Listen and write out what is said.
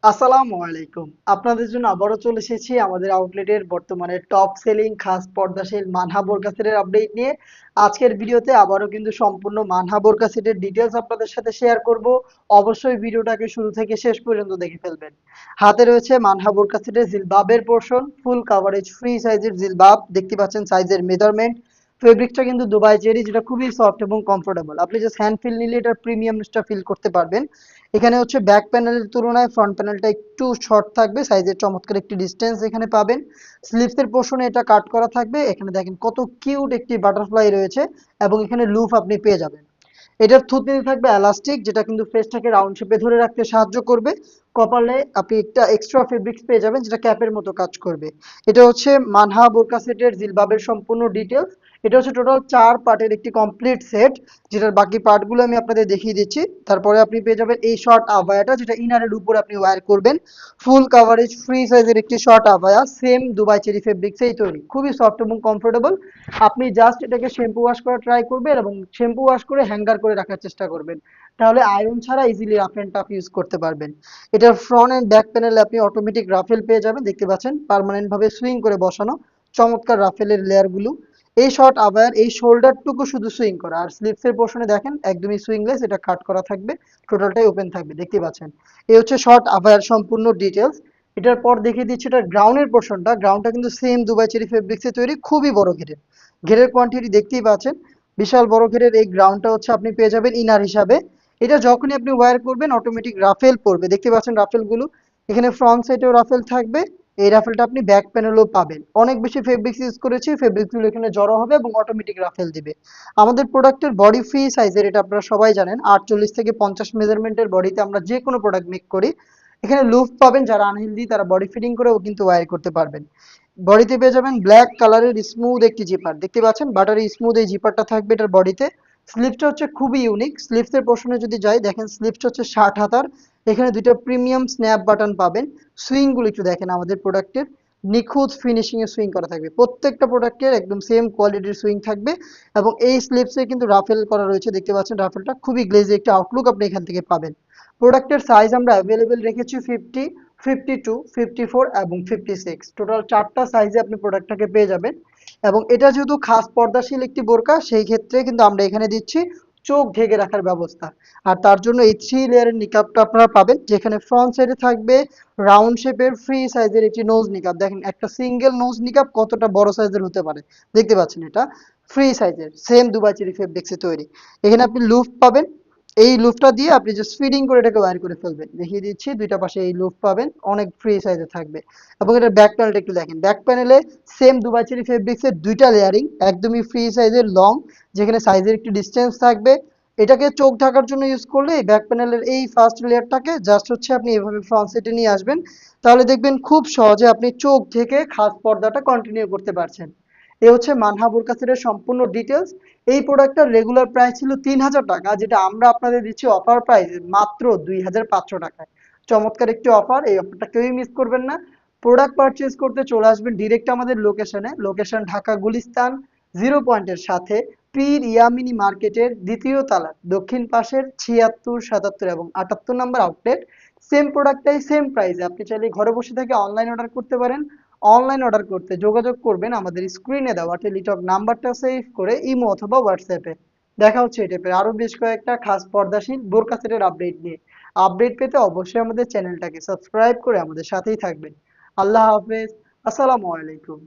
আসসালামু আলাইকুম। আপনাদের জন্য আবারও চলে এসেছি আমাদের আউটলেটের বর্তমানে টপ সেলিং খাস পর্দাশীল মানহা বোরকা সেটের আপডেট নিয়ে। আজকের ভিডিওতে আবারও কিন্তু সম্পূর্ণ মানহা বোরকা সেটের ডিটেলস আপনাদের সাথে শেয়ার করব। অবশ্যই ভিডিওটাকে শুরু থেকে শেষ পর্যন্ত দেখে ফেলবেন। হাতে রয়েছে মানহা বোরকা সেটের জিলবাবের পোর্শন, ফুল কাভারেজ ফ্রি সাইজের জিলবাব। দেখতে পাচ্ছেন সাইজের মেজারমেন্ট। ফেব্রিকটা কিন্তু দুবাই চেরি, যেটা খুবই সফট এবং কমফোর্টেবল। আপনি জাস্ট হ্যান্ড ফিল নিলে এটার প্রিমিয়ামনেসটা ফিল করতে পারবেন। এখানে হচ্ছে ব্যাক প্যানেলের তুলনায় ফ্রন্ট প্যানেলটা একটু শর্ট থাকবে, সাইজের চমৎকার একটি ডিস্টেন্স এখানে পাবেন। স্লিভসের পোর্শনে এটা কাট করা থাকবে। এখানে দেখেন কত কিউট একটি বাটারফ্লাই রয়েছে এবং এখানে লুফ আপনি পেয়ে যাবেন। এটার থুতনিতে থাকবে এলাস্টিক, যেটা কিন্তু ফেসটাকে রাউন্ড শেপে ধরে রাখতে সাহায্য করবে। কপালে আপনি একটা এক্সট্রা ফেব্রিক্স পেয়ে যাবেন, যেটা ক্যাপের মতো কাজ করবে। এটা হচ্ছে মানহা বোরকা সেটের জিলবাবের সম্পূর্ণ ডিটেলস। এটা হচ্ছে টোটাল 4 পার্টের একটি কমপ্লিট সেট, যেটার বাকি পার্টগুলো আমি আপনাদের দেখিয়ে দিচ্ছি। তারপরে আপনি পেয়ে যাবেন এই শর্ট আভায়াটা, যেটা ইনারের উপরে আপনি ওয়্যার করবেন। ফুল কাভারেজ ফ্রি সাইজের একটি শর্ট আভায়া, সেম দুবাই চেরি ফেব্রিক্সেই তৈরি, খুবই সফট এবং কমফোর্টেবল। আপনি জাস্ট এটাকে শ্যাম্পু ওয়াশ করা ট্রাই করবেন এবং শ্যাম্পু ওয়াশ করে হ্যাঙ্গার করে রাখার চেষ্টা করবেন, তাহলে আয়রন ছাড়া easily rough and tough use করতে পারবেন। এটার ফ্রন্ট এন্ড ব্যাক প্যানেলে আপনি অটোমেটিক রাফেল পেয়ে যাবেন। দেখতে পাচ্ছেন পার্মানেন্ট ভাবে সুইং করে বসানো চমৎকার রাফেলের লেয়ার গুলো। এই শর্ট আবার এই শোল্ডারটুকু শুধু সুইং করা, আর স্লিভসের পোর্শনে দেখেন একদমই সুইংলেস, এটা কাট করা থাকবে, টোটালটাই ওপেন থাকবে। দেখতে পাচ্ছেন এই হচ্ছে শর্ট আভায়ার সম্পূর্ণ ডিটেলস। এটার পর দেখিয়ে দিচ্ছি এটা গ্রাউন্ডের পোর্শনটা। গ্রাউন্ডটা কিন্তু সেম দুবাই চেরি ফেব্রিক্সে তৈরি, খুবই বড় ঘেরের। ঘেরের কোয়ান্টিটি দেখতেই পাচ্ছেন, বিশাল বড় ঘেরের এই গ্রাউন্ডটা হচ্ছে আপনি পেয়ে যাবেন ইনার হিসাবে। এটা যখনই আপনি ওয়্যার করবেন অটোমেটিক রাফেল পড়বে, দেখতে পাচ্ছেন রাফেল গুলো। এখানে ফ্রন্ট সাইডেও রাফেল থাকবে। এই রাফেলটা আপনি ব্যাক প্যানেলও পাবেন। অনেক বেশি ফেব্রিক্স ইউজ করেছি, ফেব্রিক্স গুলো এখানে জড়ো হবে এবং অটোমেটিক রাফেল দিবে। আমাদের প্রোডাক্টের বডি ফ্রি সাইজের, এটা আপনারা সবাই জানেন, 48 থেকে 50 মেজারমেন্টের বডিতে আমরা যে কোনো প্রোডাক্ট মেক করি। এখানে লুফ পাবেন, যারা আনহেলদি তারা বডি ফিটিং করেও কিন্তু ওয়্যার করতে পারবেন। বডিতে পেয়ে যাবেন ব্ল্যাক কালারের স্মুথ একটি জিপার, দেখতে পাচ্ছেন বাটারি স্মুথ এই জিপারটা থাকবে এটার বডিতে। স্লিভসটা হচ্ছে খুবই ইউনিক। স্লিভসের পোর্শনে যদি যাই, দেখেন স্লিভসটা হচ্ছে 60 হাতার। এখানে দুইটা প্রিমিয়াম স্ন্যাপ বাটন পাবেন। সুইং গুলো একটু দেখেন, আমাদের প্রোডাক্টের নিখুঁত ফিনিশিং এ সুইং করা থাকবে। প্রত্যেকটা প্রোডাক্টের একদম সেম কোয়ালিটির সুইং থাকবে। এবং এই স্লিভসে কিন্তু রাফেল করা রয়েছে, দেখতে পাচ্ছেন রাফেলটা খুবই গ্লেজি একটা আউটলুক আপনি এখান থেকে পাবেন। প্রোডাক্টের সাইজ আমরা অ্যাভেলেবেল রেখেছি 50, 52, 54 এবং 56। টোটাল 4টা সাইজে আপনি প্রোডাক্টটাকে পেয়ে যাবেন। এবং এটা যেহেতু খাস পর্দাশীল একটি বোরকা, সেই ক্ষেত্রে কিন্তু আমরা এখানে দিচ্ছি চোখ ঢেকে রাখার ব্যবস্থা। আর তার জন্য এই 3 লেয়ারের নিকাবটা আপনারা পাবেন, যেখানে ফ্রন্ট সাইডে থাকবে রাউন্ড শেপের ফ্রি সাইজের একটি নোজ নিকাব। দেখেন একটা সিঙ্গেল নোজ নিকাব কতটা বড় সাইজের হতে পারে, দেখতে পাচ্ছেন এটা ফ্রি সাইজের, সেম দুবাই চেরি ফেব্রিক্সে তৈরি। এখানে আপনি লুফ পাবেন। এই লুফটা দিয়ে আপনি জাস্ট ফিডিং করে এটাকে ওয়্যার করে ফেলবেন। দেখিয়ে দিচ্ছি, দুইটা পাশে এই লুফ পাবেন, অনেক ফ্রি সাইজে থাকবে। এবং এটার ব্যাক প্যানেলটা একটু দেখেন, ব্যাক প্যানেলে সেম দুবাই চেরি ফেব্রিক্সের দুইটা লেয়ারিং, একদমই ফ্রি সাইজের লং, যেখানে সাইজের একটু ডিস্টেন্স থাকবে। এটাকে চোখ ঢাকার জন্য ইউজ করলে এই ব্যাক প্যানেলের এই ফার্স্ট লেয়ারটাকে জাস্ট হচ্ছে আপনি এভাবে ফ্রন্ট সাইডে নিয়ে আসবেন, তাহলে দেখবেন খুব সহজে আপনি চোখ ঢেকে খাস পর্দাটা কন্টিনিউ করতে পারছেন। এ হচ্ছে মানহা বোরকা সেটের সম্পূর্ণ ডিটেলস। এই প্রোডাক্টটার রেগুলার প্রাইস ছিল 3000 টাকা, যেটা আমরা আপনাদের দিচ্ছি অফার প্রাইস মাত্র 2500 টাকায়। চমৎকার একটি অফার, এই অফারটা কেউই মিস করবেন না। প্রোডাক্ট পারচেজ করতে চলে আসবেন ডিরেক্ট আমাদের লোকেশনে, লোকেশন ঢাকা গুলিস্তান 0 পয়েন্টের সাথে পীর ইয়ামিনী মার্কেটের দ্বিতীয় তলার দক্ষিণ পাশের 76, 77 এবং 78 নম্বর আউটলেট। সেম প্রোডাক্টটাই সেম প্রাইসে আপনি চাইলে ঘরে বসে থেকে অনলাইন অর্ডার করতে পারেন। অনলাইন অর্ডার করতে যোগাযোগ করবেন আমাদের স্ক্রিনে দেওয়া টেলিটক নাম্বারটা সেভ করে ইমো অথবা হোয়াটসঅ্যাপে। দেখা হচ্ছে এই টাইপের আরো বেশ কয়েকটা খাস পর্দাশীল বোরকা সেটের আপডেট নিয়ে। আপডেট পেতে অবশ্যই আমাদের চ্যানেলটাকে সাবস্ক্রাইব করে আমাদের সাথেই থাকবেন। আল্লাহ হাফেজ। আসসালামু আলাইকুম।